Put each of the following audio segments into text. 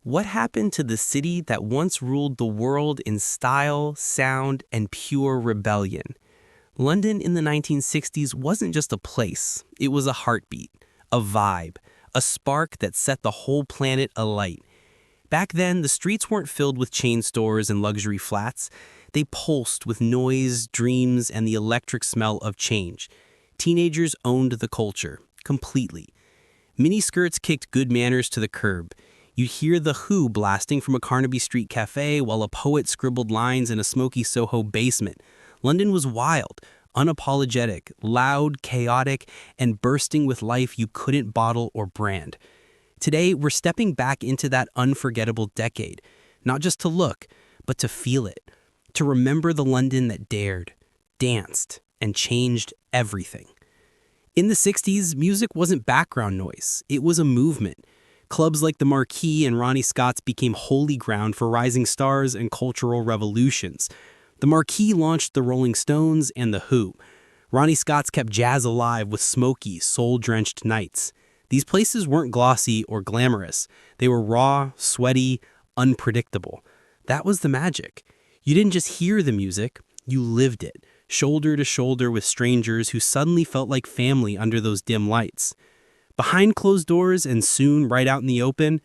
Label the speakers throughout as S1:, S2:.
S1: What happened to the city that once ruled the world in style, sound, and pure rebellion? London in the 1960s wasn't just a place, it was a heartbeat, a vibe, a spark that set the whole planet alight. Back then, the streets weren't filled with chain stores and luxury flats. They pulsed with noise, dreams, and the electric smell of change. Teenagers owned the culture, completely. Miniskirts kicked good manners to the curb. You'd hear The Who blasting from a Carnaby Street cafe while a poet scribbled lines in a smoky Soho basement. London was wild, unapologetic, loud, chaotic, and bursting with life you couldn't bottle or brand. Today, we're stepping back into that unforgettable decade, not just to look, but to feel it, to remember the London that dared, danced, and changed everything. In the 60s, music wasn't background noise, it was a movement. Clubs like the Marquee and Ronnie Scott's became holy ground for rising stars and cultural revolutions. The Marquee launched the Rolling Stones and The Who. Ronnie Scott's kept jazz alive with smoky, soul-drenched nights. These places weren't glossy or glamorous. They were raw, sweaty, unpredictable. That was the magic. You didn't just hear the music, you lived it, shoulder to shoulder with strangers who suddenly felt like family under those dim lights. Behind closed doors and soon right out in the open,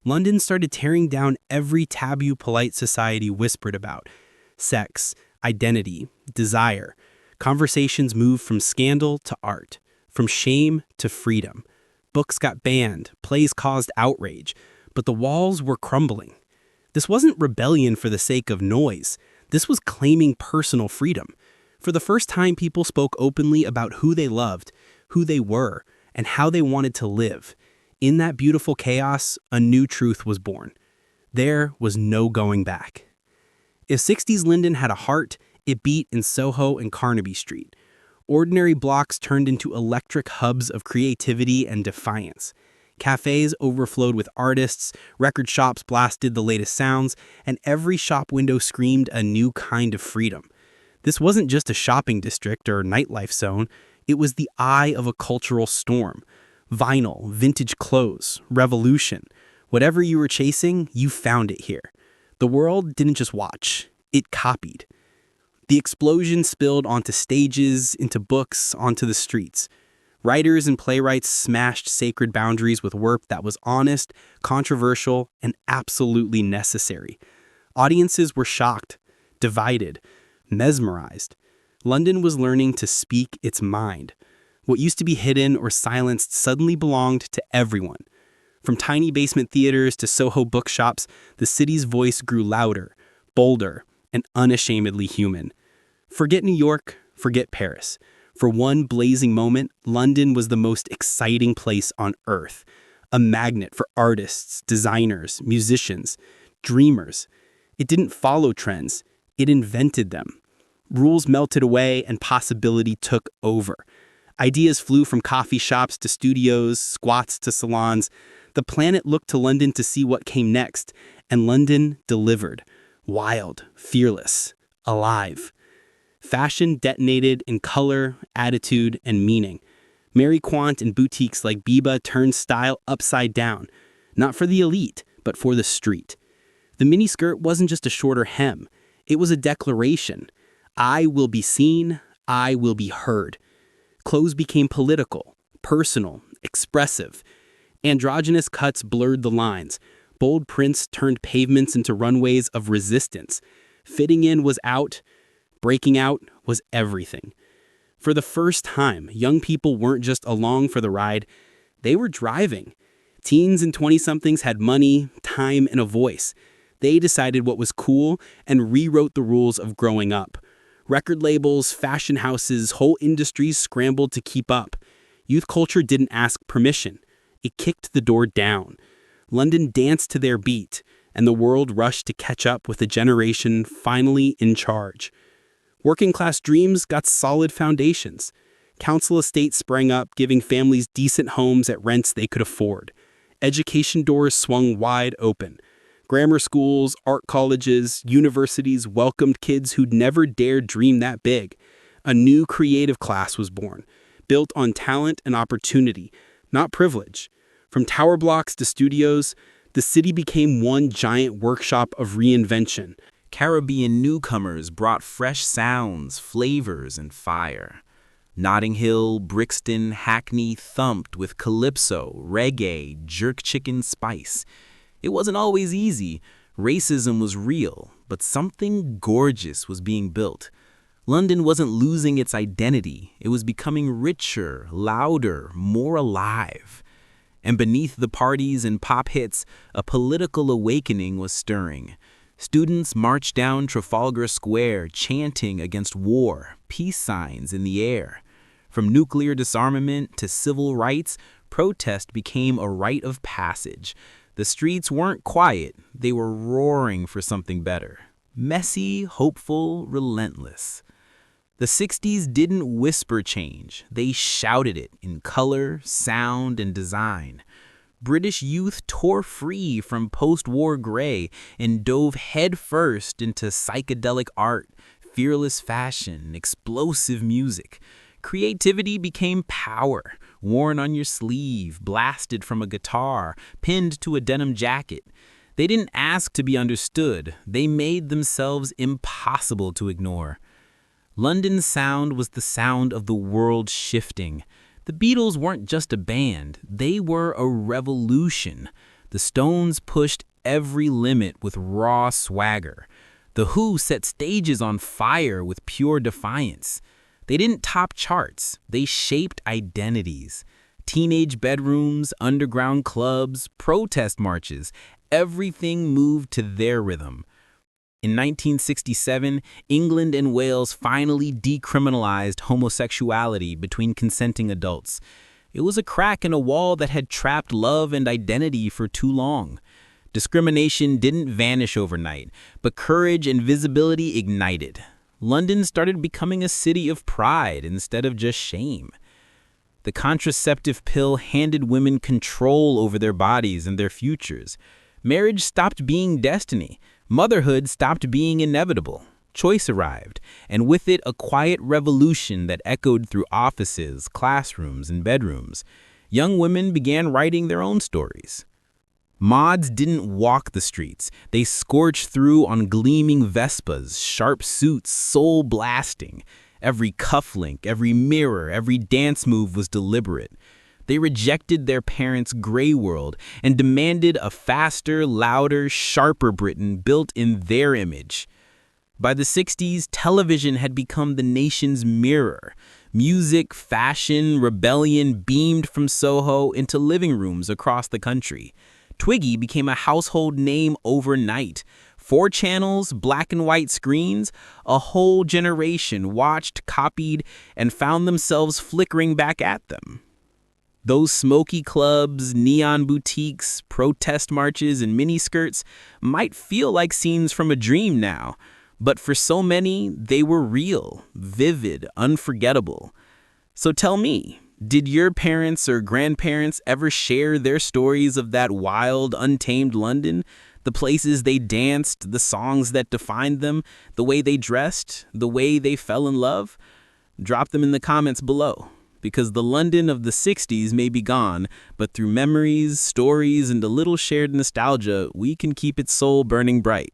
S1: London started tearing down every taboo polite society whispered about. Sex, identity, desire. Conversations moved from scandal to art, from shame to freedom. Books got banned, plays caused outrage, but the walls were crumbling. This wasn't rebellion for the sake of noise. This was claiming personal freedom. For the first time, people spoke openly about who they loved, who they were, and how they wanted to live. In that beautiful chaos, a new truth was born. There was no going back. If 60s London had a heart, it beat in Soho and Carnaby Street. Ordinary blocks turned into electric hubs of creativity and defiance. Cafes overflowed with artists, record shops blasted the latest sounds, and every shop window screamed a new kind of freedom. This wasn't just a shopping district or nightlife zone. It was the eye of a cultural storm. Vinyl, vintage clothes, revolution. Whatever you were chasing, you found it here. The world didn't just watch, it copied. The explosion spilled onto stages, into books, onto the streets. Writers and playwrights smashed sacred boundaries with work that was honest, controversial, and absolutely necessary. Audiences were shocked, divided, mesmerized. London was learning to speak its mind. What used to be hidden or silenced suddenly belonged to everyone. From tiny basement theaters to Soho bookshops, the city's voice grew louder, bolder, and unashamedly human. Forget New York, forget Paris. For one blazing moment, London was the most exciting place on earth. A magnet for artists, designers, musicians, dreamers. It didn't follow trends, it invented them. Rules melted away and possibility took over. Ideas flew from coffee shops to studios, squats to salons. The planet looked to London to see what came next, and London delivered. Wild, fearless, alive. Fashion detonated in color, attitude, and meaning. Mary Quant and boutiques like Biba turned style upside down. Not for the elite, but for the street. The miniskirt wasn't just a shorter hem. It was a declaration. I will be seen, I will be heard. Clothes became political, personal, expressive. Androgynous cuts blurred the lines. Bold prints turned pavements into runways of resistance. Fitting in was out. Breaking out was everything. For the first time, young people weren't just along for the ride. They were driving. Teens and 20-somethings had money, time, and a voice. They decided what was cool and rewrote the rules of growing up. Record labels, fashion houses, whole industries scrambled to keep up. Youth culture didn't ask permission. It kicked the door down. London danced to their beat, and the world rushed to catch up with a generation finally in charge. Working-class dreams got solid foundations. Council estates sprang up, giving families decent homes at rents they could afford. Education doors swung wide open. Grammar schools, art colleges, universities welcomed kids who'd never dared dream that big. A new creative class was born, built on talent and opportunity, not privilege. From tower blocks to studios,
S2: The city became one giant workshop of reinvention.
S3: Caribbean newcomers brought fresh sounds, flavors, and fire. Notting Hill, Brixton, Hackney thumped with calypso, reggae, jerk chicken spice. It wasn't always easy. Racism was real, but something gorgeous was being built. London wasn't losing its identity. It was becoming richer, louder, more alive. And beneath the parties and pop hits, a political awakening was stirring. Students marched down Trafalgar Square, chanting against war, peace signs in the air. From nuclear disarmament to civil rights, protest became a rite of passage. The streets weren't quiet, they were roaring for something better. Messy, hopeful, relentless. The 60s didn't whisper change, they shouted it in color, sound, and design. British youth tore free from post-war gray and dove headfirst into psychedelic art, fearless fashion, explosive music. Creativity became power, worn on your sleeve, blasted from a guitar, pinned to a denim jacket. They didn't ask to be understood, they made themselves impossible to ignore. London's sound was the sound of the world shifting. The Beatles weren't just a band, they were a revolution. The Stones pushed every limit with raw swagger. The Who set stages on fire with pure defiance. They didn't top charts, they shaped identities. Teenage bedrooms, underground clubs, protest marches, everything moved to their rhythm. In 1967, England and Wales finally decriminalized homosexuality between consenting adults. It was a crack in a wall that had trapped love and identity for too long. Discrimination didn't vanish overnight, but courage and visibility ignited. London started becoming a city of pride instead of just shame. The contraceptive pill handed women control over their bodies and their futures. Marriage stopped being destiny. Motherhood stopped being inevitable. Choice arrived, and with it a quiet revolution that echoed through offices, classrooms, and bedrooms. Young women began writing their own stories. Mods didn't walk the streets. They scorched through on gleaming Vespas, sharp suits, soul blasting. Every cufflink, every mirror, every dance move was deliberate. They rejected their parents' gray world and demanded a faster, louder, sharper Britain built in their image. By the 60s, television had become the nation's mirror. Music, fashion, rebellion beamed from Soho into living rooms across the country. Twiggy became a household name overnight. 4 channels, black and white screens, a whole generation watched, copied, and found themselves flickering back at them. Those smoky clubs, neon boutiques, protest marches, and miniskirts might feel like scenes from a dream now, but for so many, they were real, vivid, unforgettable. So tell me, did your parents or grandparents ever share their stories of that wild, untamed London? The places they danced, the songs that defined them, the way they dressed, the way they fell in love? Drop them in the comments below. Because the London of the 60s may be gone, but through memories, stories, and a little shared nostalgia, we can keep its soul burning bright.